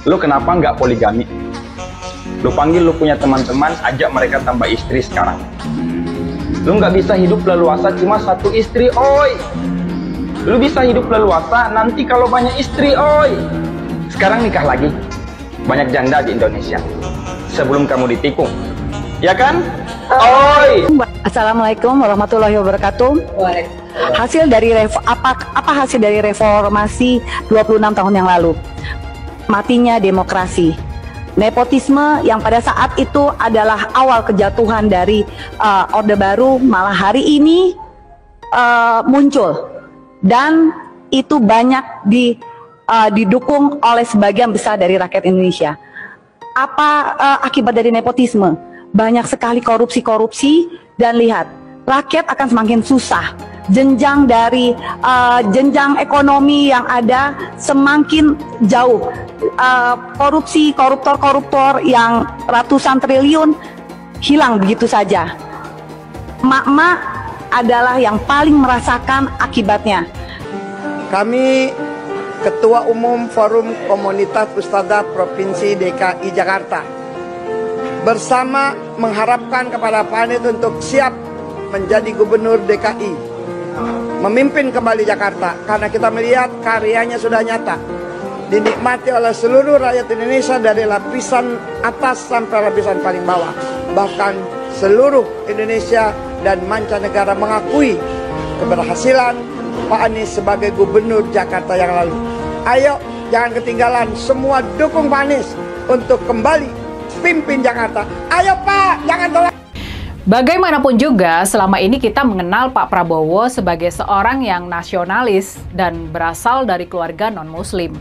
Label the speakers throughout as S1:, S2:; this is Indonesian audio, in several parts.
S1: Lu kenapa nggak poligami? Lu panggil lu punya teman-teman, ajak mereka tambah istri sekarang. Lu nggak bisa hidup leluasa cuma satu istri, oi. Lu bisa hidup leluasa nanti kalau banyak istri, oi. Sekarang nikah lagi. Banyak janda di Indonesia. Sebelum kamu ditikung. Ya kan? Oi.
S2: Assalamualaikum warahmatullahi wabarakatuh. Hasil dari apa hasil dari reformasi 26 tahun yang lalu? Matinya demokrasi. Nepotisme yang pada saat itu adalah awal kejatuhan dari Orde Baru, malah hari ini muncul, dan itu banyak didukung oleh sebagian besar dari rakyat Indonesia. Apa akibat dari nepotisme? Banyak sekali korupsi, dan lihat, rakyat akan semakin susah. Jenjang dari jenjang ekonomi yang ada semakin jauh. Korupsi, koruptor yang ratusan triliun hilang begitu saja. Emak-emak adalah yang paling merasakan akibatnya.
S3: Kami Ketua Umum Forum Komunitas Ustadzah Provinsi DKI Jakarta bersama mengharapkan kepada Pak Anies untuk siap menjadi Gubernur DKI, memimpin kembali Jakarta, karena kita melihat karyanya sudah nyata, dinikmati oleh seluruh rakyat Indonesia dari lapisan atas sampai lapisan paling bawah. Bahkan seluruh Indonesia dan mancanegara mengakui keberhasilan Pak Anies sebagai Gubernur Jakarta yang lalu. Ayo, jangan ketinggalan, semua dukung Pak Anies untuk kembali pimpin Jakarta. Ayo Pak, jangan tolak.
S4: Bagaimanapun juga, selama ini kita mengenal Pak Prabowo sebagai seorang yang nasionalis dan berasal dari keluarga non-muslim.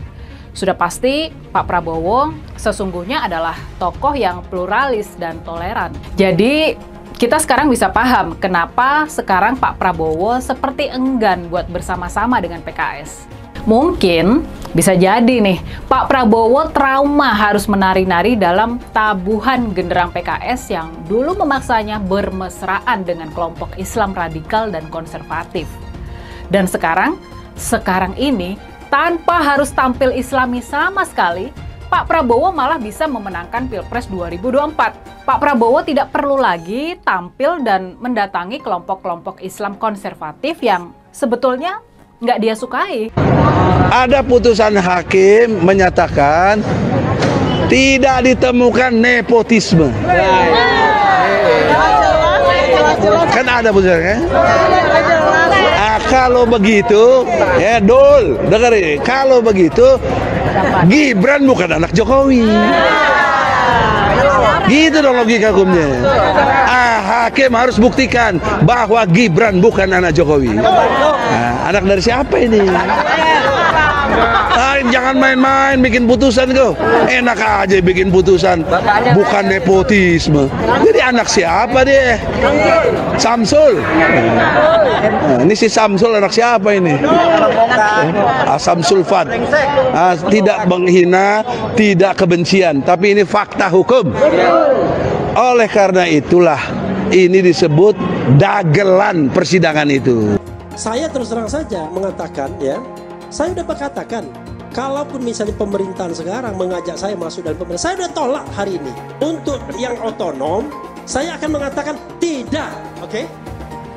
S4: Sudah pasti Pak Prabowo sesungguhnya adalah tokoh yang pluralis dan toleran. Jadi kita sekarang bisa paham kenapa sekarang Pak Prabowo seperti enggan buat bersama-sama dengan PKS. Mungkin bisa jadi nih, Pak Prabowo trauma harus menari-nari dalam tabuhan genderang PKS yang dulu memaksanya bermesraan dengan kelompok Islam radikal dan konservatif. Dan sekarang ini tanpa harus tampil Islami sama sekali, Pak Prabowo malah bisa memenangkan Pilpres 2024. Pak Prabowo tidak perlu lagi tampil dan mendatangi kelompok-kelompok Islam konservatif yang sebetulnya nggak dia sukai.
S5: Ada putusan hakim menyatakan tidak ditemukan nepotisme. Kan ada putusannya. Kalau begitu, ya Dul, dengar ini. Kalau begitu, Gibran bukan anak Jokowi. Gitu dong logika hukumnya. Hakim harus buktikan bahwa Gibran bukan anak Jokowi. Anak dari siapa ini? Jangan main-main bikin putusan kau. Enak aja bikin putusan. Bukan nepotisme. Jadi anak siapa dia? Samsul. Ini si Samsul anak siapa ini? Samsul Fat. Tidak menghina, tidak kebencian, tapi ini fakta hukum. Oleh karena itulah ini disebut dagelan persidangan itu.
S6: Saya terus terang saja mengatakan, ya, saya sudah berkatakan, kalaupun misalnya pemerintahan sekarang mengajak saya masuk dalam pemerintahan, saya sudah tolak hari ini. Untuk yang otonom, saya akan mengatakan tidak, oke?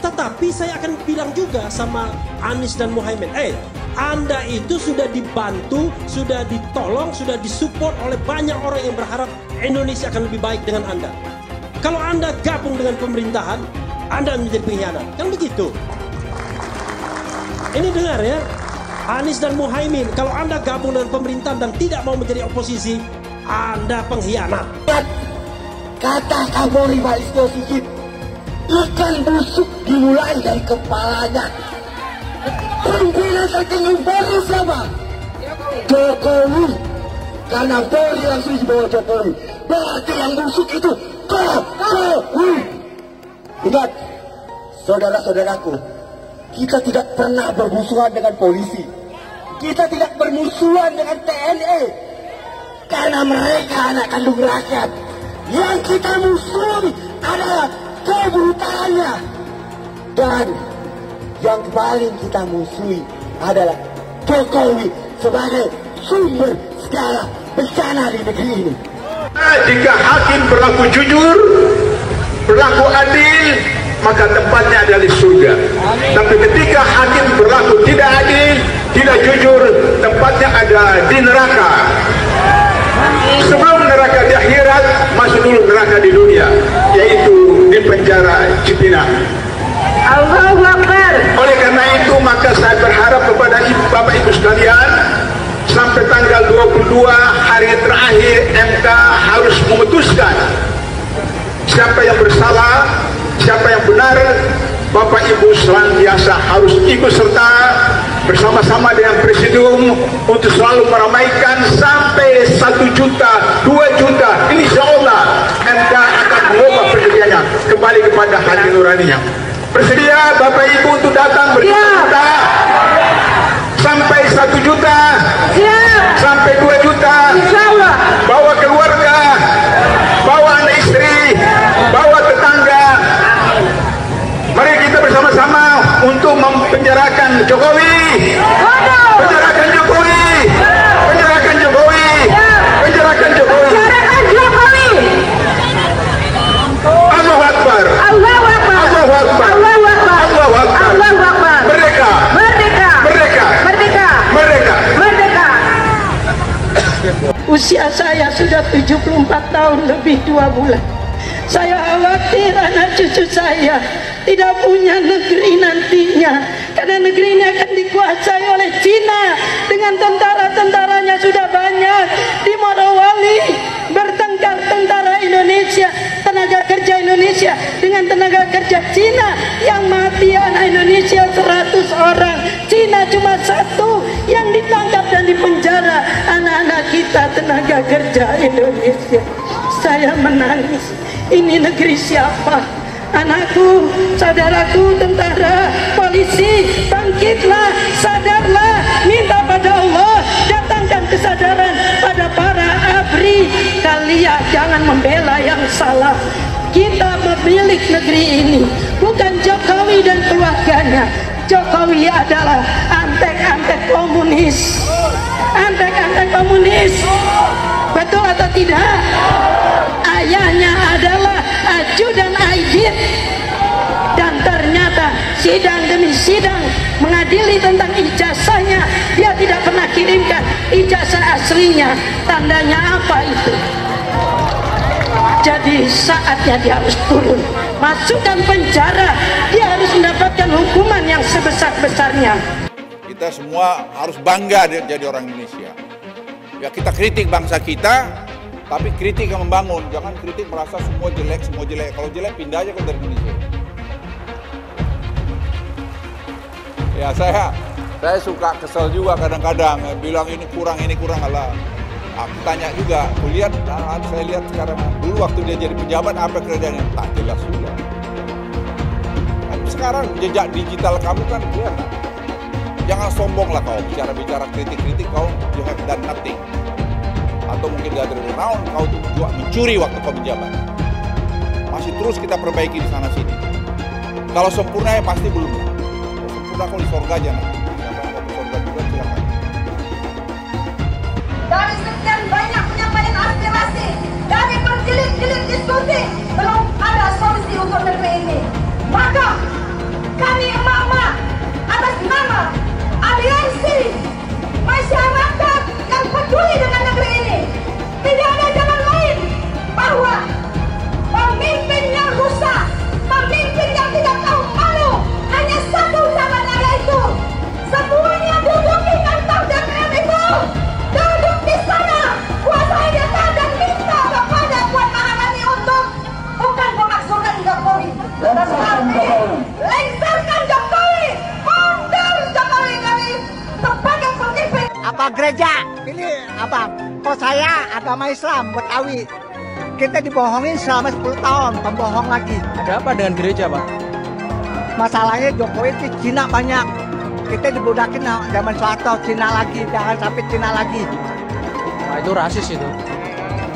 S6: Tetapi saya akan bilang juga sama Anies dan Muhaimin, Anda itu sudah dibantu, sudah ditolong, sudah disupport oleh banyak orang yang berharap Indonesia akan lebih baik dengan Anda. Kalau Anda gabung dengan pemerintahan, Anda menjadi pengkhianat. Kan begitu. Ini dengar ya, Anies dan Muhaimin, kalau Anda gabung dengan pemerintahan dan tidak mau menjadi oposisi, Anda pengkhianat.
S7: Kata Kapolri Pak Listio Sigit, ikan busuk dimulai dari kepalanya. Pimpinan tertinggi Polri siapa? Jokowi. Karena Polri langsung dibawa Jokowi. Berarti yang busuk itu Jokowi. Ingat, saudara-saudaraku, kita tidak pernah bermusuhan dengan polisi. Kita tidak bermusuhan dengan TNI. Karena mereka anak kandung rakyat. Yang kita musuhi adalah kebrutalannya. Dan yang paling kita musuhi adalah Jokowi sebagai sumber segala bencana di negeri ini.
S8: Jika hakim berlaku jujur, berlaku adil, maka tempatnya adalah di surga. Tapi ketika hakim berlaku tidak adil, tidak jujur, tempatnya ada di neraka. Sebelum neraka di akhirat, masuk dulu neraka di dunia, yaitu di penjara Cipinang.
S7: Allahu Akbar.
S8: Oleh karena itu, maka saya berharap kepada Bapak Ibu sekalian, sampai tanggal 22 hari terakhir MK harus memutuskan siapa yang bersalah, siapa yang benar. Bapak Ibu senantiasa harus ikut serta bersama-sama dengan Presidium untuk selalu meramaikan sampai 1 juta, 2 juta. Insya Allah MK akan mengubah pendiriannya kembali kepada hati nuraninya. Bersedia Bapak Ibu untuk datang berjuta sampai 1 juta, sampai 2 juta. Bawa keluarga, bawa anak istri, bawa tetangga. Mari kita bersama-sama untuk mempenjarakan Jokowi. Penjarakan Jokowi. Penjarakan Jokowi. Penjarakan Jokowi. Allahu Akbar. Allahu Akbar. Allahu Akbar. Allahu Akbar. Allahu Akbar. Allahu Akbar. Merdeka. Merdeka. Merdeka. Merdeka. Merdeka. Merdeka.
S9: Usia saya sudah 74 tahun lebih 2 bulan. Saya khawatir anak cucu saya tidak punya negeri nantinya, karena negeri ini akan dikuasai oleh Cina dengan tentara-tentaranya sudah banyak. Di Morowali bertengkar tentara Indonesia, tenaga kerja Indonesia dengan tenaga kerja Cina, yang mati anak Indonesia 100 orang, Cina cuma 1 yang ditangkap dan dipenjara anak-anak kita tenaga kerja Indonesia. Saya menangis. Ini negeri siapa? Anakku, saudaraku, tentara, polisi, bangkitlah, sadarlah, minta pada Allah, datangkan kesadaran pada para ABRI. Kalian jangan membela yang salah. Kita pemilik negeri ini, bukan Jokowi dan keluarganya. Jokowi adalah antek-antek komunis. Antek-antek komunis. Betul atau tidak? Ayahnya adalah ajudan Aidit, dan ternyata sidang demi sidang mengadili tentang ijazahnya, dia tidak pernah kirimkan ijazah aslinya. Tandanya apa itu? Jadi saatnya dia harus turun, masukkan penjara, dia harus mendapatkan hukuman yang sebesar-besarnya.
S10: Kita semua harus bangga jadi orang Indonesia. Ya, kita kritik bangsa kita, tapi kritik yang membangun, jangan kritik merasa semua jelek, semua jelek. Kalau jelek pindah aja ke Indonesia. Ya saya suka kesel juga kadang-kadang, bilang ini kurang Allah. Aku tanya juga, saya lihat sekarang, dulu waktu dia jadi pejabat apa kerjanya? Tak jelas juga. Sekarang jejak digital kamu kan kelihatan. Jangan sombong lah kau, bicara kritik-kritik kau, you have done nothing. Atau mungkin gak ada renown, kau juga mencuri waktu kau menjabat. Masih terus kita perbaiki di sana sini. Kalau sempurna ya pasti belum. Kalau sempurna kau di surga aja nanti. Siapa yang mau ke surga juga silakan.
S11: Dari sekian banyak penyampaian aspirasi, dari berjilid-jilid diskusi, belum ada solusi untuk negeri ini. Maka kami emak-emak atas nama aliansi masyarakat yang peduli dengan negeri ini, tidak ada jalan lain bahwa pemimpin yang rusak, pemimpin yang tidak tahu malu, hanya satu jalannya, yaitu semuanya duduk di kantor DPR itu, duduk di sana, kuasai data dan minta kepada Puan Maharani untuk bukan memakzulkan Jokowi, tetapi lengserkan Jokowi, mundur Jokowi dari sebagai pemimpin.
S3: Apa gereja? Ini apa? Kok saya agama Islam, Betawi. Kita dibohongin selama 10 tahun, pembohong lagi.
S12: Ada apa dengan gereja, Pak?
S3: Masalahnya Jokowi itu Cina banyak. Kita dibudakin zaman Soeharto, Cina lagi, jangan sampai Cina lagi.
S12: Nah, itu rasis itu.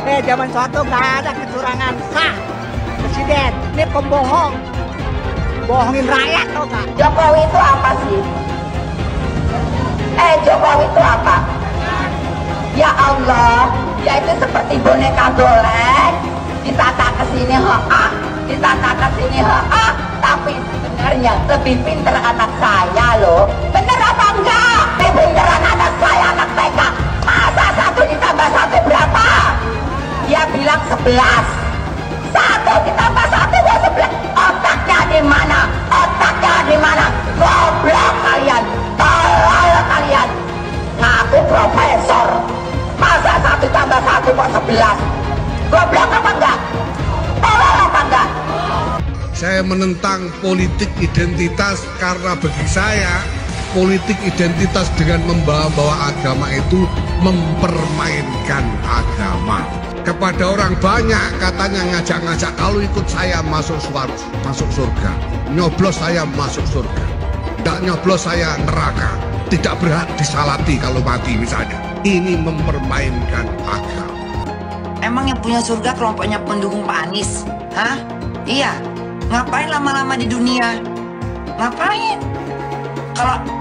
S3: Zaman Soeharto nggak ada kecurangan, sah. Presiden, ini pembohong. Bohongin rakyat tau nggak?
S11: Jokowi itu apa sih? Jokowi itu apa? Ya Allah, dia itu seperti boneka golek, ditata ke sini ditata ke sini tapi sebenarnya lebih pinter anak saya loh. Bener apa enggak? Lebih pinteran anak saya, anak TK. Masa 1 ditambah 1 berapa? Dia bilang 11. 1 ditambah 1 buat 11. Otaknya di mana? Otaknya di mana? Goblok kalian, tolol kalian. Ngaku profesor, masa 1 tambah 1 kok 11? Goblok apa enggak? Tolol apa enggak?
S5: Saya menentang politik identitas karena bagi saya politik identitas dengan membawa-bawa agama itu mempermainkan agama. Kepada orang banyak katanya ngajak-ngajak, kalau ikut saya masuk surga, nyoblos saya masuk surga, tidak nyoblos saya neraka, tidak berhak disalati kalau mati misalnya. Ini mempermainkan agama.
S13: Emang yang punya surga kelompoknya pendukung Pak Anies? Hah? Iya. Ngapain lama-lama di dunia? Ngapain?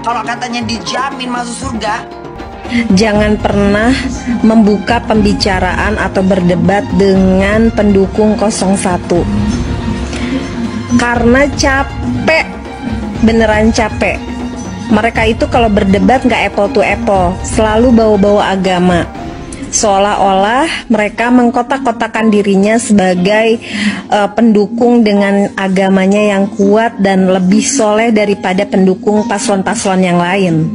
S13: Kalau katanya dijamin masuk surga.
S14: Jangan pernah membuka pembicaraan atau berdebat dengan pendukung 01. Karena capek, beneran capek. Mereka itu kalau berdebat nggak apple to apple, selalu bawa-bawa agama. Seolah-olah mereka mengkotak-kotakan dirinya sebagai pendukung dengan agamanya yang kuat dan lebih soleh daripada pendukung paslon-paslon yang lain.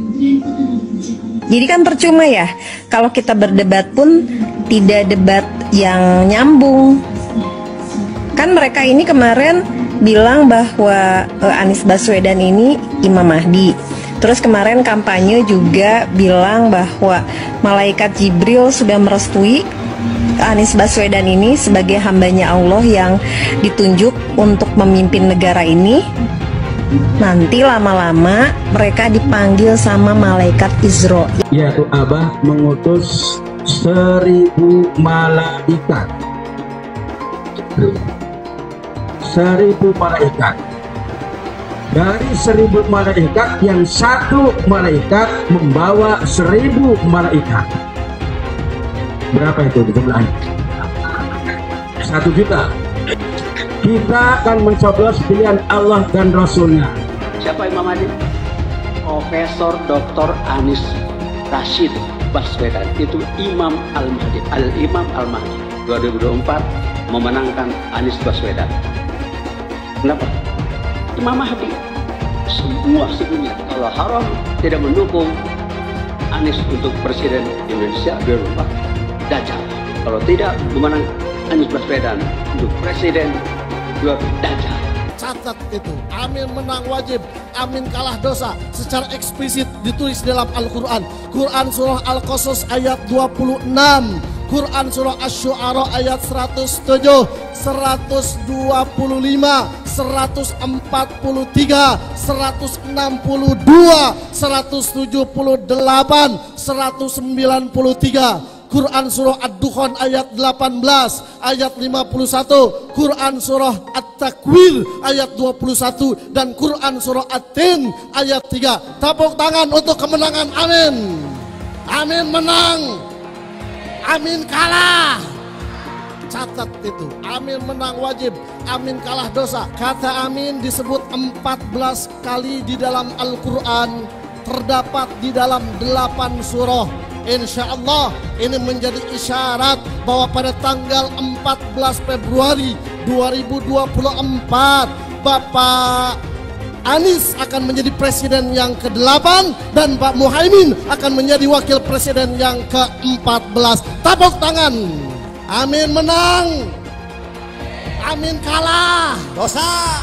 S14: Jadi kan percuma ya, kalau kita berdebat pun tidak debat yang nyambung. Kan mereka ini kemarin bilang bahwa Anies Baswedan ini Imam Mahdi. Terus kemarin kampanye juga bilang bahwa malaikat Jibril sudah merestui Anies Baswedan ini sebagai hambanya Allah yang ditunjuk untuk memimpin negara ini. Nanti lama-lama mereka dipanggil sama malaikat Israel.
S15: Yaitu Abah mengutus 1000 malaikat. 1000 malaikat. Dari 1000 malaikat yang 1 malaikat membawa 1000 malaikat. Berapa itu jumlahnya? 1 juta. Kita akan mencoblos pilihan Allah dan Rasulnya.
S16: Siapa Imam Mahdi? Profesor Dr. Anies Rashid Baswedan. Itu Imam Al-Mahdi. Al-Imam Al-Mahdi 2024 memenangkan Anies Baswedan. Kenapa? Imam Mahdi. Semua sedunia kalau haram tidak mendukung Anies untuk Presiden Indonesia 2024, Dajjal. Kalau tidak memenang Anies Baswedan untuk Presiden, Dajjal.
S17: Catat itu, amin menang wajib, amin kalah dosa. Secara eksplisit ditulis dalam Al-Quran. Quran surah Al-Qasas ayat 26, Quran surah Asy-Syu'ara ayat 107, 125, 143, 162, 178, 193. Quran surah Ad-Dukhan ayat 18, ayat 51, Quran surah At-Takwir ayat 21, dan Quran surah At-Tin ayat 3. Tepuk tangan untuk kemenangan, amin. Amin menang, amin kalah. Catat itu, amin menang wajib, amin kalah dosa. Kata amin disebut 14 kali di dalam Al-Quran, terdapat di dalam 8 surah. Insya Allah ini menjadi isyarat bahwa pada tanggal 14 Februari 2024 Bapak Anies akan menjadi presiden yang ke-8 dan Pak Muhaimin akan menjadi wakil presiden yang ke-14. Tepuk tangan. Amin menang, amin kalah dosa.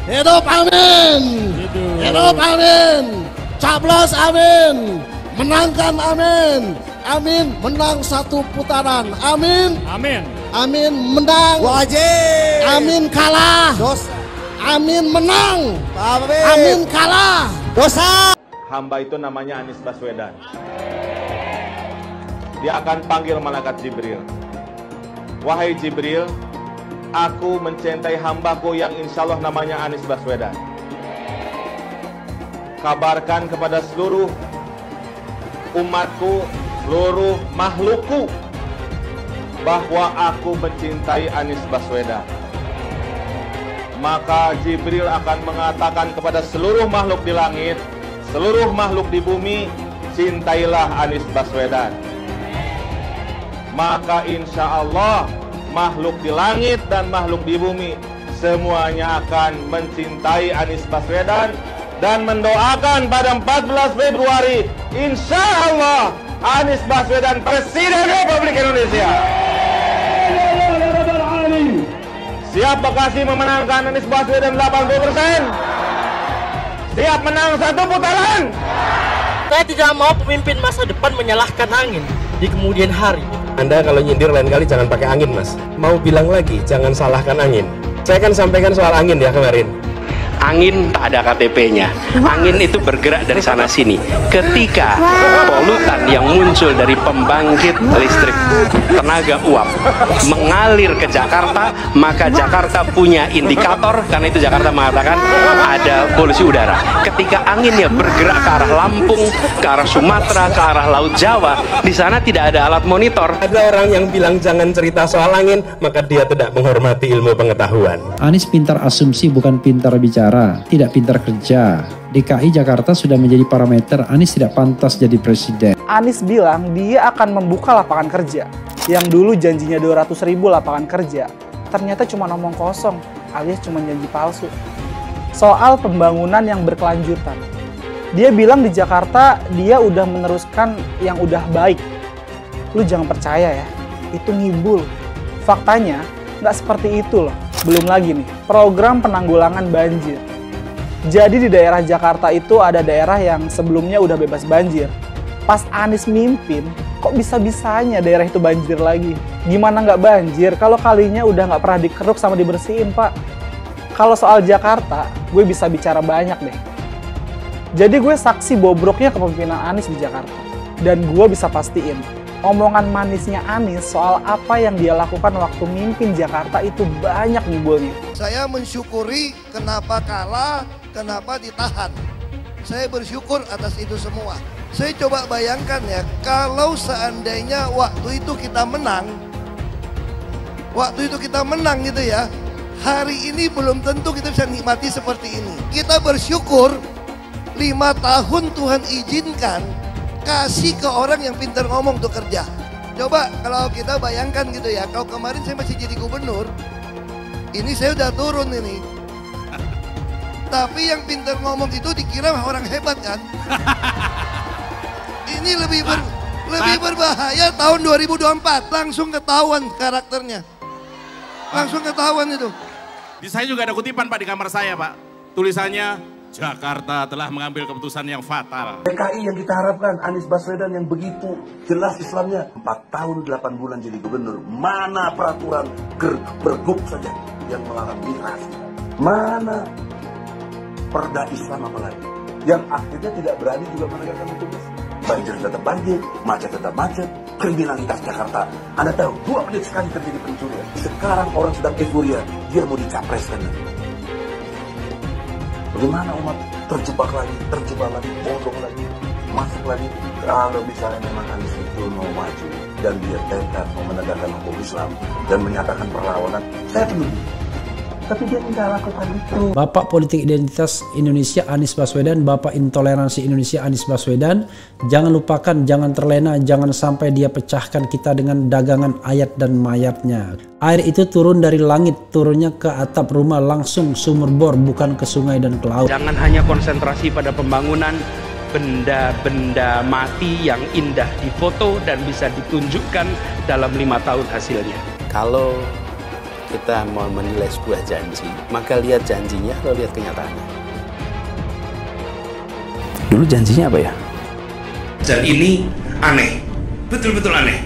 S17: Hidup amin, hidup amin, caplos amin, menangkan amin, amin menang 1 putaran, amin, amin, amin menang wajib, amin kalah dosa, amin menang, amin kalah dosa.
S18: Hamba itu namanya Anies Baswedan. Dia akan panggil malaikat Jibril. Wahai Jibril, aku mencintai hambaku yang insya Allah namanya Anies Baswedan. Kabarkan kepada seluruh umatku seluruh makhlukku bahwa aku mencintai Anies Baswedan. Maka Jibril akan mengatakan kepada seluruh makhluk di langit, seluruh makhluk di bumi, cintailah Anies Baswedan. Maka insya Allah makhluk di langit dan makhluk di bumi semuanya akan mencintai Anies Baswedan dan mendoakan pada 14 Februari insya Allah Anies Baswedan Presiden Republik Indonesia. Siap Bekasi memenangkan Anies Baswedan 80%? Siap menang satu putaran?
S19: Saya tidak mau pemimpin masa depan menyalahkan angin di kemudian hari.
S20: Anda kalau nyindir lain kali jangan pakai angin, Mas. Mau bilang lagi, jangan salahkan angin. Saya kan sampaikan soal angin ya kemarin.
S21: Angin tak ada KTP-nya. Angin itu bergerak dari sana sini. Ketika polutan yang muncul dari pembangkit listrik tenaga uap mengalir ke Jakarta, maka Jakarta punya indikator, karena itu Jakarta mengatakan ada polusi udara. Ketika anginnya bergerak ke arah Lampung, ke arah Sumatera, ke arah Laut Jawa, di sana tidak ada alat monitor.
S20: Ada orang yang bilang jangan cerita soal angin, maka dia tidak menghormati ilmu pengetahuan.
S22: Anies pintar asumsi bukan pintar bicara, tidak pintar kerja. DKI Jakarta sudah menjadi parameter Anies tidak pantas jadi presiden.
S23: Anies bilang dia akan membuka lapangan kerja. Yang dulu janjinya 200.000 lapangan kerja, ternyata cuma omong kosong alias cuma janji palsu. Soal pembangunan yang berkelanjutan, dia bilang di Jakarta dia udah meneruskan yang udah baik. Lu jangan percaya ya, itu ngibul. Faktanya nggak seperti itu loh. Belum lagi nih, program penanggulangan banjir. Jadi di daerah Jakarta itu ada daerah yang sebelumnya udah bebas banjir. Pas Anies mimpin, kok bisa-bisanya daerah itu banjir lagi? Gimana nggak banjir kalau kalinya udah nggak pernah dikeruk sama dibersihin, Pak? Kalau soal Jakarta, gue bisa bicara banyak deh. Jadi gue saksi bobroknya kepemimpinan Anies di Jakarta. Dan gue bisa pastiin, omongan manisnya Anies soal apa yang dia lakukan waktu mimpin Jakarta itu banyak ngibulnya.
S24: Saya mensyukuri kenapa kalah, kenapa ditahan. Saya bersyukur atas itu semua. Saya coba bayangkan ya, kalau seandainya waktu itu kita menang gitu ya, hari ini belum tentu kita bisa nikmati seperti ini. Kita bersyukur 5 tahun Tuhan izinkan kasih ke orang yang pintar ngomong untuk kerja. Coba kalau kita bayangkan gitu ya, kalau kemarin saya masih jadi gubernur, ini saya udah turun ini. Tapi yang pintar ngomong itu dikira orang hebat kan? Ini lebih berbahaya tahun 2024, langsung ketahuan karakternya. Langsung ketahuan itu.
S25: Di saya juga ada kutipan Pak di kamar saya Pak. Tulisannya, Jakarta telah mengambil keputusan yang fatal.
S26: DKI yang kita harapkan, Anies Baswedan yang begitu jelas Islamnya. 4 tahun 8 bulan jadi gubernur. Mana peraturan pergub saja yang melarang migrasi? Mana perda Islam apalagi? Yang akhirnya tidak berani juga menegakkan hukum Islam. Banjir tetap banjir, macet tetap macet, kriminalitas Jakarta. Anda tahu, 2 menit sekali terjadi pencurian. Sekarang orang sedang euforia, dia mau dicapreskan. Bagaimana umat terjebak lagi, bodoh lagi, masuk lagi. Kalau misalnya memang Anies itu mau maju dan dia tekad mau menegakkan hukum Islam dan menyatakan perlawanan, saya peduli. Tapi dia tidak lakukan itu.
S22: Bapak politik identitas Indonesia Anies Baswedan, Bapak intoleransi Indonesia Anies Baswedan. Jangan lupakan, jangan terlena, jangan sampai dia pecahkan kita dengan dagangan ayat dan mayatnya. Air itu turun dari langit, turunnya ke atap rumah langsung sumur bor, bukan ke sungai dan ke laut.
S21: Jangan hanya konsentrasi pada pembangunan benda-benda mati yang indah difoto dan bisa ditunjukkan dalam 5 tahun hasilnya.
S27: Kalau kita mau menilai sebuah janji, maka lihat janjinya atau lihat kenyataannya.
S21: Dulu janjinya apa ya? Dan ini aneh, betul-betul aneh.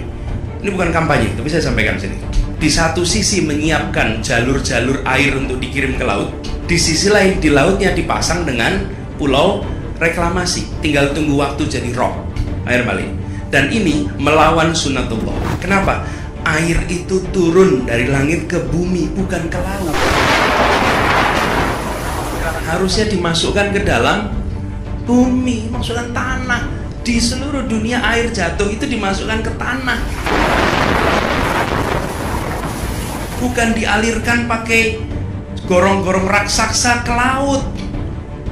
S21: Ini bukan kampanye, tapi saya sampaikan sini. Di satu sisi menyiapkan jalur-jalur air untuk dikirim ke laut, di sisi lain di lautnya dipasang dengan pulau reklamasi. Tinggal tunggu waktu jadi rob, air balik. Dan ini melawan sunatullah. Kenapa? Air itu turun dari langit ke bumi, bukan ke laut. Harusnya dimasukkan ke dalam bumi, maksudnya tanah. Di seluruh dunia air jatuh itu dimasukkan ke tanah, bukan dialirkan pakai gorong-gorong raksasa ke laut.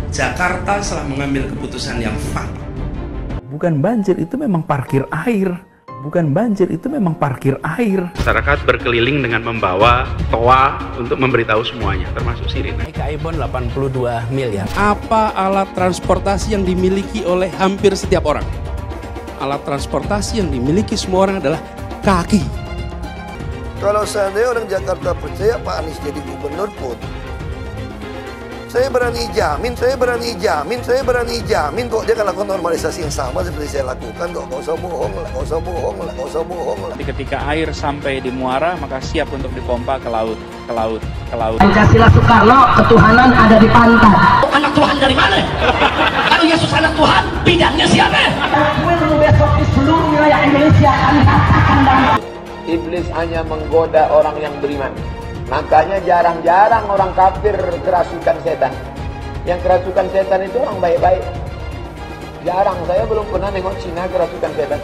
S21: Jakarta telah mengambil keputusan yang fatal.
S1: Bukan banjir, itu memang parkir air. Bukan banjir, itu memang parkir air.
S21: Masyarakat berkeliling dengan membawa toa untuk memberitahu semuanya, termasuk sirine.
S20: Ibon 82 miliar.
S2: Apa alat transportasi yang dimiliki oleh hampir setiap orang? Alat transportasi yang dimiliki semua orang adalah kaki.
S24: Kalau seandainya orang Jakarta percaya Pak Anies jadi gubernur pun, saya berani jamin kok dia akan lakukan normalisasi yang sama seperti saya lakukan kok. Gak usah bohong lah.
S4: Ketika air sampai di muara, maka siap untuk dipompa ke laut.
S6: Pancasila Soekarno, ketuhanan ada di pantai. Anak Tuhan dari mana? Kalau Yesus anak Tuhan, bidangnya siapa? Besok di seluruh wilayah Indonesia kami katakan dan
S7: Iblis hanya menggoda orang yang beriman. Makanya jarang-jarang orang kafir kerasukan setan. Yang kerasukan setan itu orang baik-baik. Jarang, saya belum pernah nengok Cina kerasukan setan.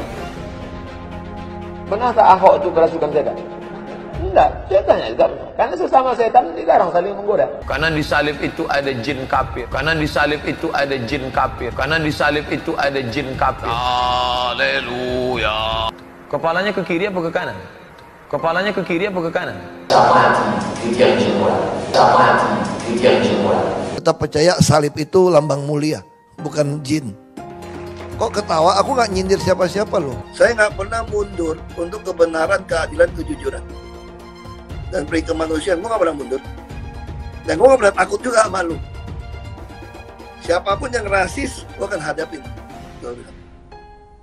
S7: Pernah tak Ahok itu kerasukan setan? Enggak, setannya juga. Karena sesama setan dilarang saling menggoda.
S27: Karena di salib itu ada jin kafir. Haleluya. Kepalanya ke kiri apa ke kanan?
S24: Tetap percaya salib itu lambang mulia, bukan jin. Kok ketawa? Aku nggak nyindir siapa-siapa loh. Saya nggak pernah mundur untuk kebenaran, keadilan, kejujuran, dan peri kemanusiaan. Gue nggak pernah mundur. Dan gue nggak pernah takut juga sama lu. Siapapun yang rasis, gue akan hadapin.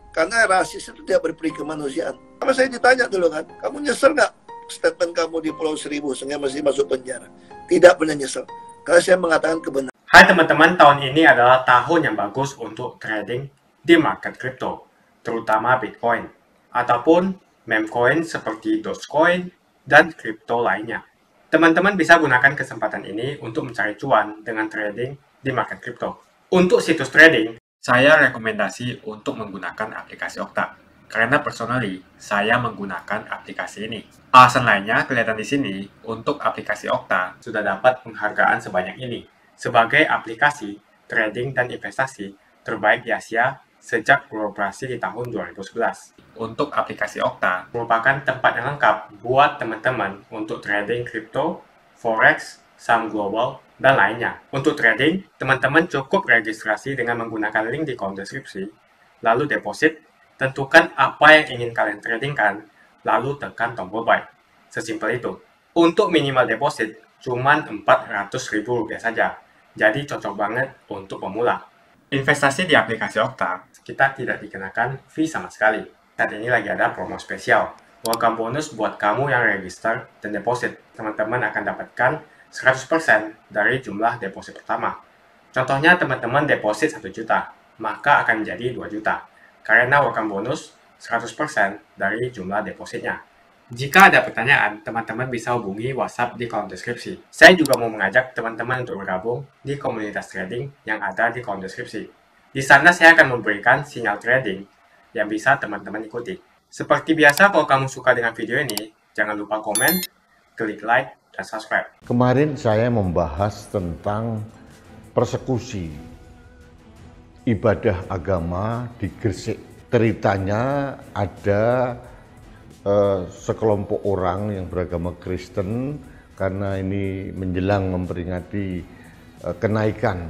S24: Karena rasis itu tidak berperi kemanusiaan. Sama saya ditanya dulu kan, kamu nyesel nggak statement kamu di Pulau Seribu sehingga masih masuk penjara? Tidak pernah nyesel, karena saya mengatakan kebenaran.
S8: Hai teman-teman, tahun ini adalah tahun yang bagus untuk trading di market crypto, terutama Bitcoin, ataupun meme coin seperti Dogecoin dan kripto lainnya. Teman-teman bisa gunakan kesempatan ini untuk mencari cuan dengan trading di market crypto. Untuk situs trading, saya rekomendasi untuk menggunakan aplikasi Okta. Karena personally, saya menggunakan aplikasi ini. Alasan lainnya kelihatan di sini, untuk aplikasi Okta sudah dapat penghargaan sebanyak ini sebagai aplikasi trading dan investasi terbaik di Asia sejak beroperasi di tahun 2011. Untuk aplikasi Okta merupakan tempat yang lengkap buat teman-teman untuk trading kripto, forex, saham global, dan lainnya. Untuk trading, teman-teman cukup registrasi dengan menggunakan link di kolom deskripsi, lalu deposit, tentukan apa yang ingin kalian tradingkan, lalu tekan tombol buy. Sesimpel itu. Untuk minimal deposit, cuma Rp400.000 saja, jadi cocok banget untuk pemula. Investasi di aplikasi Okta, kita tidak dikenakan fee sama sekali. Saat ini lagi ada promo spesial. Welcome bonus buat kamu yang register dan deposit. Teman-teman akan dapatkan 100% dari jumlah deposit pertama. Contohnya teman-teman deposit 1 juta, maka akan menjadi 2 juta. Karena welcome bonus 100% dari jumlah depositnya. Jika ada pertanyaan, teman-teman bisa hubungi WhatsApp di kolom deskripsi. Saya juga mau mengajak teman-teman untuk bergabung di komunitas trading yang ada di kolom deskripsi. Di sana saya akan memberikan sinyal trading yang bisa teman-teman ikuti. Seperti biasa, kalau kamu suka dengan video ini, jangan lupa komen, klik like, dan subscribe.
S9: Kemarin saya membahas tentang persekusi ibadah agama di Gresik. Ceritanya ada sekelompok orang yang beragama Kristen, karena ini menjelang memperingati kenaikan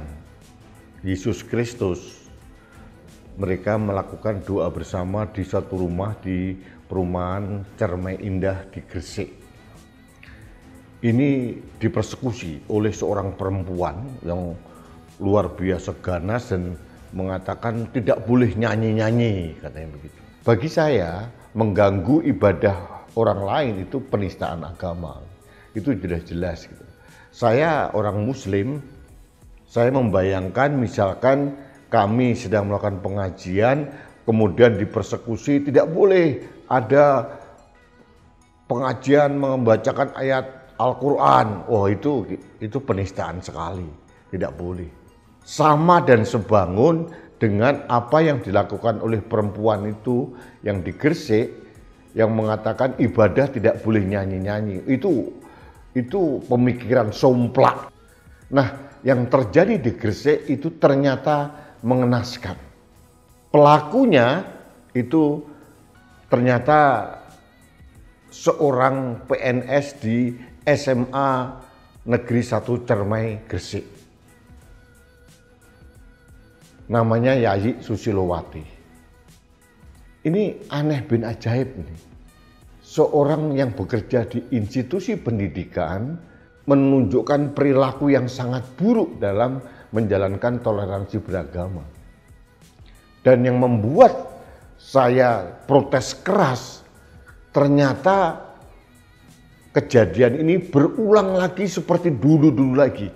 S9: Yesus Kristus. Mereka melakukan doa bersama di satu rumah di perumahan Cermai Indah di Gresik. Ini dipersekusi oleh seorang perempuan yang luar biasa ganas dan mengatakan tidak boleh nyanyi-nyanyi, katanya begitu. Bagi saya, mengganggu ibadah orang lain itu penistaan agama. Itu jelas-jelas gitu. Saya orang Muslim, saya membayangkan misalkan kami sedang melakukan pengajian, kemudian dipersekusi, tidak boleh ada pengajian membacakan ayat Al-Quran. Oh, itu penistaan sekali, tidak boleh. Sama dan sebangun dengan apa yang dilakukan oleh perempuan itu yang di Gresik, yang mengatakan ibadah tidak boleh nyanyi-nyanyi. Itu pemikiran somplak. Nah, yang terjadi di Gresik itu ternyata mengenaskan. Pelakunya itu ternyata seorang PNS di SMA Negeri 1 Cermai Gresik. Namanya Yayi Susilowati. Ini aneh bin ajaib nih. Seorang yang bekerja di institusi pendidikan menunjukkan perilaku yang sangat buruk dalam menjalankan toleransi beragama. Dan yang membuat saya protes keras, ternyata kejadian ini berulang lagi seperti dulu-dulu lagi.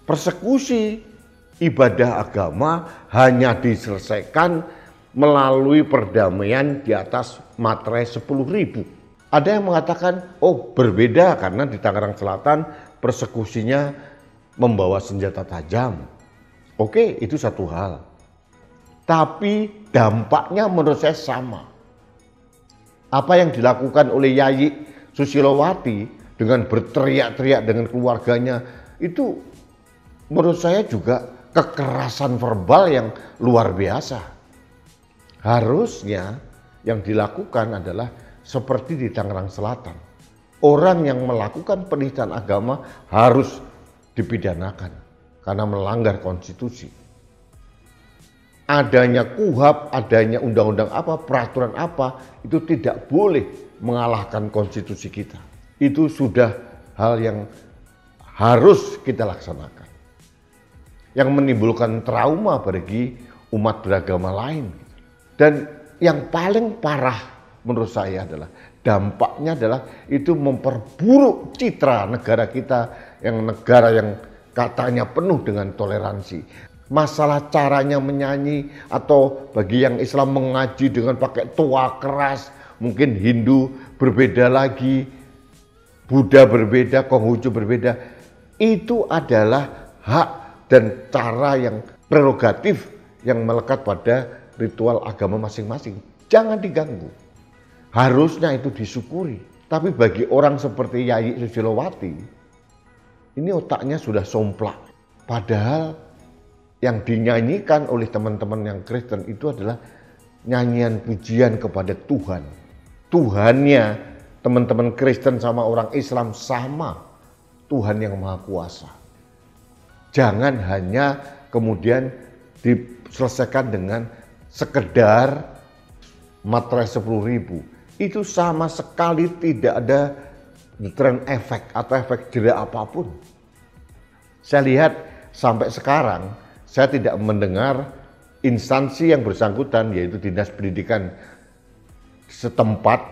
S9: Persekusi ibadah agama hanya diselesaikan melalui perdamaian di atas materai 10.000. Ada yang mengatakan, oh berbeda karena di Tangerang Selatan persekusinya membawa senjata tajam. Oke, itu satu hal. Tapi dampaknya menurut saya sama. Apa yang dilakukan oleh Yayi Susilowati dengan berteriak-teriak dengan keluarganya itu menurut saya juga kekerasan verbal yang luar biasa. Harusnya yang dilakukan adalah seperti di Tangerang Selatan. Orang yang melakukan penistaan agama harus dipidanakan karena melanggar konstitusi. Adanya KUHP, adanya undang-undang apa, peraturan apa, itu tidak boleh mengalahkan konstitusi kita. Itu sudah hal yang harus kita laksanakan. Yang menimbulkan trauma bagi umat beragama lain. Dan yang paling parah menurut saya adalah dampaknya adalah itu memperburuk citra negara kita, yang negara yang katanya penuh dengan toleransi. Masalah caranya menyanyi atau bagi yang Islam mengaji dengan pakai toa keras, mungkin Hindu berbeda lagi, Buddha berbeda, Konghucu berbeda. Itu adalah hak dan cara yang prerogatif yang melekat pada ritual agama masing-masing. Jangan diganggu. Harusnya itu disyukuri. Tapi bagi orang seperti Yayi Susilowati, ini otaknya sudah somplak. Padahal yang dinyanyikan oleh teman-teman yang Kristen itu adalah nyanyian pujian kepada Tuhan. Tuhannya teman-teman Kristen sama orang Islam sama, Tuhan yang Maha Kuasa. Jangan hanya kemudian diselesaikan dengan sekedar materai 10.000. Itu sama sekali tidak ada deterrent effect atau efek jera apapun. Saya lihat sampai sekarang saya tidak mendengar instansi yang bersangkutan, yaitu Dinas Pendidikan setempat,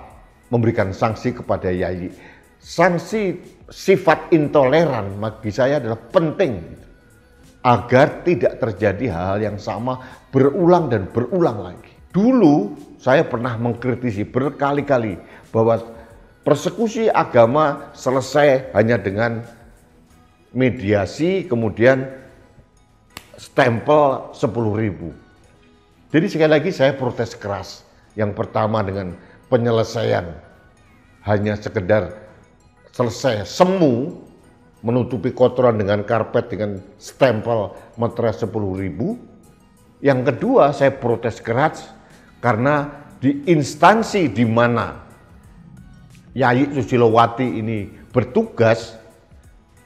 S9: memberikan sanksi kepada Yayi. Sanksi sifat intoleran bagi saya adalah penting agar tidak terjadi hal yang sama berulang dan berulang lagi. Dulu saya pernah mengkritisi berkali-kali bahwa persekusi agama selesai hanya dengan mediasi, kemudian stempel 10.000. Jadi sekali lagi saya protes keras. Yang pertama dengan penyelesaian hanya sekedar selesai semu, menutupi kotoran dengan karpet dengan stempel materai 10.000. Yang kedua saya protes keras karena di instansi di mana Yayi Susilowati ini bertugas,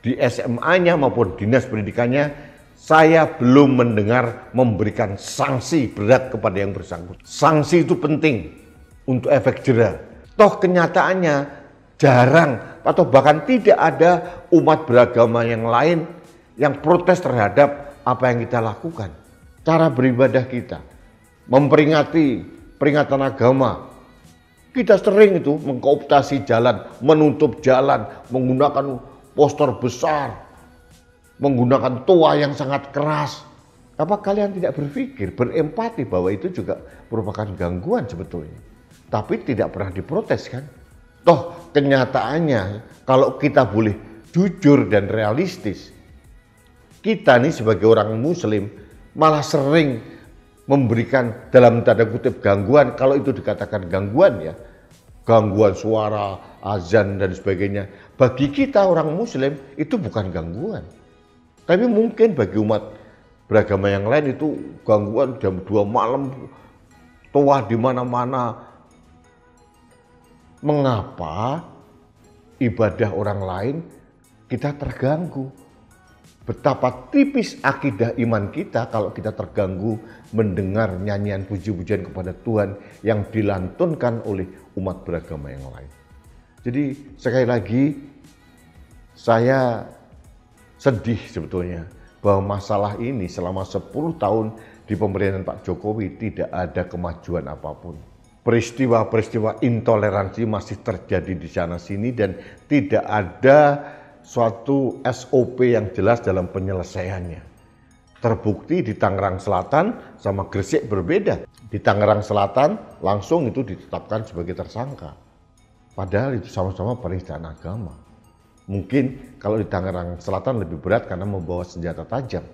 S9: di SMA-nya maupun dinas pendidikannya, saya belum mendengar memberikan sanksi berat kepada yang bersangkutan. Sanksi itu penting untuk efek jera. Toh kenyataannya jarang atau bahkan tidak ada umat beragama yang lain yang protes terhadap apa yang kita lakukan. Cara beribadah kita, memperingati peringatan agama. Kita sering itu mengkooptasi jalan, menutup jalan, menggunakan poster besar, menggunakan toa yang sangat keras. Apa kalian tidak berpikir, berempati bahwa itu juga merupakan gangguan sebetulnya? Tapi tidak pernah diprotes kan? Toh kenyataannya kalau kita boleh jujur dan realistis, kita nih sebagai orang muslim malah sering memberikan dalam tanda kutip gangguan, kalau itu dikatakan gangguan ya, gangguan suara, azan dan sebagainya. Bagi kita orang Muslim itu bukan gangguan. Tapi mungkin bagi umat beragama yang lain itu gangguan jam 2 malam, toa di mana-mana. Mengapa ibadah orang lain kita terganggu? Betapa tipis akidah iman kita kalau kita terganggu mendengar nyanyian puji-pujian kepada Tuhan yang dilantunkan oleh umat beragama yang lain. Jadi sekali lagi saya sedih sebetulnya bahwa masalah ini selama 10 tahun di pemerintahan Pak Jokowi tidak ada kemajuan apapun. Peristiwa-peristiwa intoleransi masih terjadi di sana-sini dan tidak ada suatu SOP yang jelas dalam penyelesaiannya. Terbukti di Tangerang Selatan sama Gresik berbeda. Di Tangerang Selatan langsung itu ditetapkan sebagai tersangka. Padahal itu sama-sama penistaan agama. Mungkin kalau di Tangerang Selatan lebih berat karena membawa senjata tajam.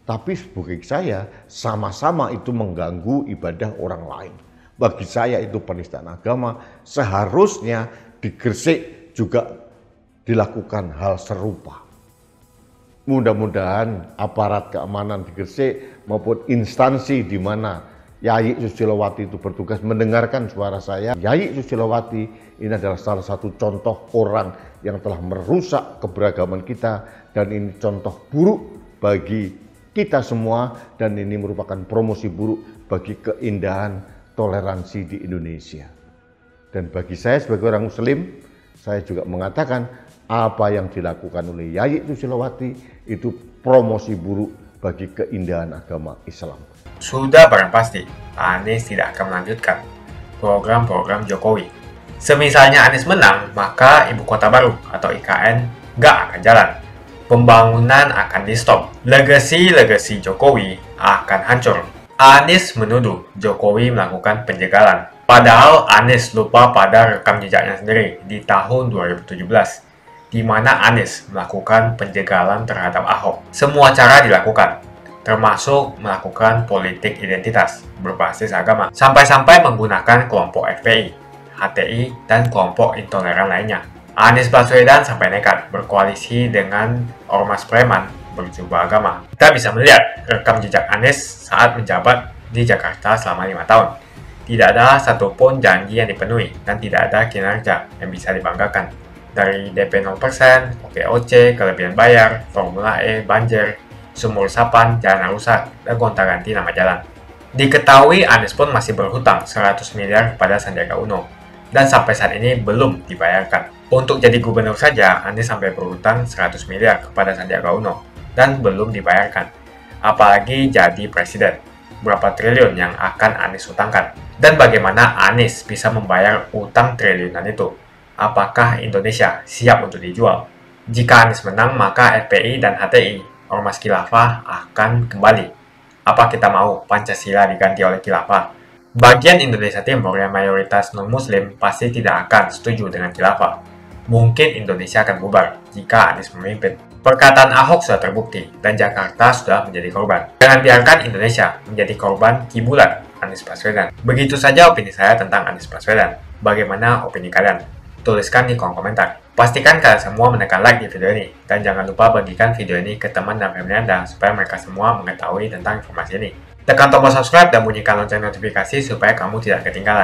S9: Tapi bagi saya sama-sama itu mengganggu ibadah orang lain. Bagi saya itu penistaan agama, seharusnya di Gresik juga dilakukan hal serupa. Mudah-mudahan aparat keamanan di Gresik maupun instansi di mana Yayi Susilowati itu bertugas mendengarkan suara saya. Yayi Susilowati ini adalah salah satu contoh orang yang telah merusak keberagaman kita dan ini contoh buruk bagi kita semua dan ini merupakan promosi buruk bagi keindahan toleransi di Indonesia. Dan bagi saya sebagai orang Muslim, saya juga mengatakan apa yang dilakukan oleh Yayi Susilowati itu promosi buruk bagi keindahan agama Islam.
S8: Sudah barang pasti, Anies tidak akan melanjutkan program-program Jokowi. Semisalnya Anies menang, maka Ibu Kota Baru atau IKN nggak akan jalan. Pembangunan akan di-stop. Legasi Jokowi akan hancur. Anies menuduh Jokowi melakukan penjagalan. Padahal Anies lupa pada rekam jejaknya sendiri di tahun 2017, di mana Anies melakukan penjagalan terhadap Ahok. Semua cara dilakukan, termasuk melakukan politik identitas berbasis agama, sampai-sampai menggunakan kelompok FPI, HTI, dan kelompok intoleran lainnya. Anies Baswedan sampai nekat berkoalisi dengan ormas preman berjubah agama. Kita bisa melihat rekam jejak Anies saat menjabat di Jakarta selama 5 tahun. Tidak ada satupun janji yang dipenuhi dan tidak ada kinerja yang bisa dibanggakan. Dari DP 0%, OKOC, kelebihan bayar, Formula E, banjir, sumur resapan, jalan rusak, dan gonta-ganti nama jalan. Diketahui Anies pun masih berhutang 100 miliar kepada Sandiaga Uno dan sampai saat ini belum dibayarkan. Untuk jadi gubernur saja, Anies sampai berhutang 100 miliar kepada Sandiaga Uno dan belum dibayarkan. Apalagi jadi presiden, berapa triliun yang akan Anies hutangkan? Dan bagaimana Anies bisa membayar utang triliunan itu? Apakah Indonesia siap untuk dijual? Jika Anies menang, maka FPI dan HTI, Ormas Khilafah, akan kembali. Apa kita mau Pancasila diganti oleh Khilafah? Bagian Indonesia Timur yang mayoritas non-Muslim pasti tidak akan setuju dengan Khilafah. Mungkin Indonesia akan bubar jika Anies memimpin. Perkataan Ahok sudah terbukti dan Jakarta sudah menjadi korban. Jangan biarkan Indonesia menjadi korban kibulan Anies Baswedan. Begitu saja opini saya tentang Anies Baswedan. Bagaimana opini kalian? Tuliskan di kolom komentar. Pastikan kalian semua menekan like di video ini. Dan jangan lupa bagikan video ini ke teman dan family Anda supaya mereka semua mengetahui tentang informasi ini. Tekan tombol subscribe dan bunyikan lonceng notifikasi supaya kamu tidak ketinggalan.